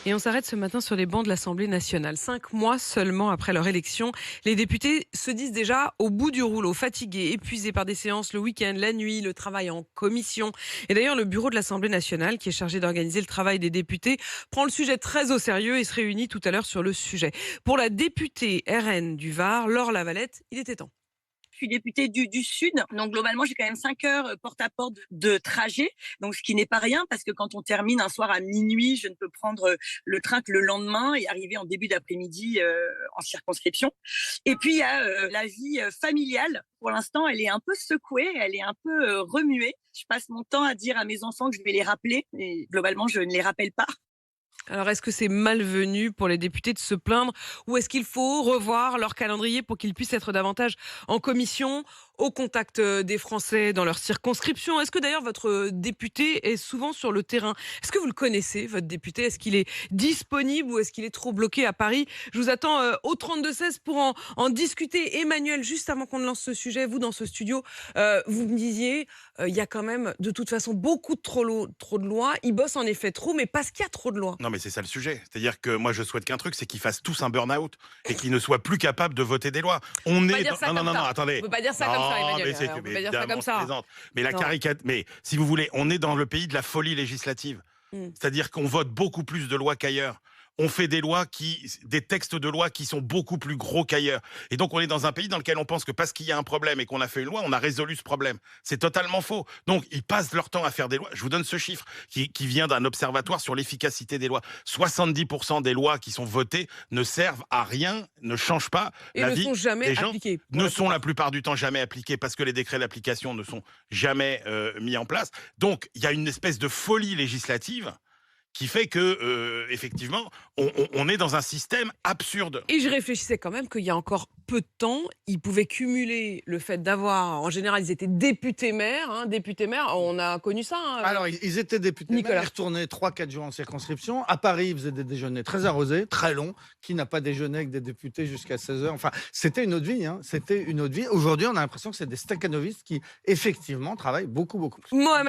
Et on s'arrête ce matin sur les bancs de l'Assemblée nationale. 5 mois seulement après leur élection, les députés se disent déjà au bout du rouleau, fatigués, épuisés par des séances le week-end, la nuit, le travail en commission. Et d'ailleurs, le bureau de l'Assemblée nationale, qui est chargé d'organiser le travail des députés, prend le sujet très au sérieux et se réunit tout à l'heure sur le sujet. Pour la députée RN du Var, Laure Lavalette, il était temps. Je suis députée du Sud, donc globalement j'ai quand même 5 heures porte à porte de trajet, donc ce qui n'est pas rien parce que quand on termine un soir à minuit, je ne peux prendre le train que le lendemain et arriver en début d'après-midi en circonscription. Et puis il y a la vie familiale. Pour l'instant, elle est un peu secouée, elle est un peu remuée. Je passe mon temps à dire à mes enfants que je vais les rappeler, et globalement je ne les rappelle pas. Alors, est-ce que c'est malvenu pour les députés de se plaindre ou est-ce qu'il faut revoir leur calendrier pour qu'ils puissent être davantage en commission, au contact des Français dans leur circonscription? Est-ce que d'ailleurs votre député est souvent sur le terrain? Est-ce que vous le connaissez, votre député? Est-ce qu'il est disponible ou est-ce qu'il est trop bloqué à Paris? Je vous attends au 32-16 pour en discuter. Emmanuel, juste avant qu'on ne lance ce sujet, vous dans ce studio, vous me disiez, il y a quand même de toute façon beaucoup de trop de lois. Ils bossent en effet trop, mais parce qu'il y a trop de lois. Non, mais c'est ça le sujet. C'est-à-dire que moi, je souhaite qu'un truc, c'est qu'ils fassent tous un burn-out et qu'ils ne soient plus capables de voter des lois. On On peut pas est dire ça non, non, comme non, non, ça. attendez. On peut pas dire ça comme ça, Non, Emmanuel. mais c'est On que, peut mais pas dire ça évidemment, comme je ça. plaisante. Mais la Non. caricature, mais si vous voulez, on est dans le pays de la folie législative. Mm. C'est-à-dire qu'on vote beaucoup plus de lois qu'ailleurs. On fait des textes de loi qui sont beaucoup plus gros qu'ailleurs. Et donc, on est dans un pays dans lequel on pense que parce qu'il y a un problème et qu'on a fait une loi, on a résolu ce problème. C'est totalement faux. Donc, ils passent leur temps à faire des lois. Je vous donne ce chiffre qui vient d'un observatoire sur l'efficacité des lois. 70% des lois qui sont votées ne servent à rien, ne changent pas Et la ne vie sont jamais des gens. appliqués. Ne sont la plupart du temps jamais appliqués parce que les décrets d'application ne sont jamais mis en place. Donc, il y a une espèce de folie législative qui fait que, effectivement, on est dans un système absurde. Et je réfléchissais quand même qu'il y a encore peu de temps, ils pouvaient cumuler le fait d'avoir, en général, ils étaient députés-maires. Hein, députés-maires, on a connu ça. Hein, Alors, ils étaient députés, mais Nicolas. ils retournaient 3-4 jours en circonscription. À Paris, ils faisaient des déjeuners très arrosés, très longs. Qui n'a pas déjeuné avec des députés jusqu'à 16 heures? Enfin, c'était une autre vie. Hein. C'était une autre vie. Aujourd'hui, on a l'impression que c'est des stakhanovistes qui, effectivement, travaillent beaucoup, beaucoup plus. Mohamed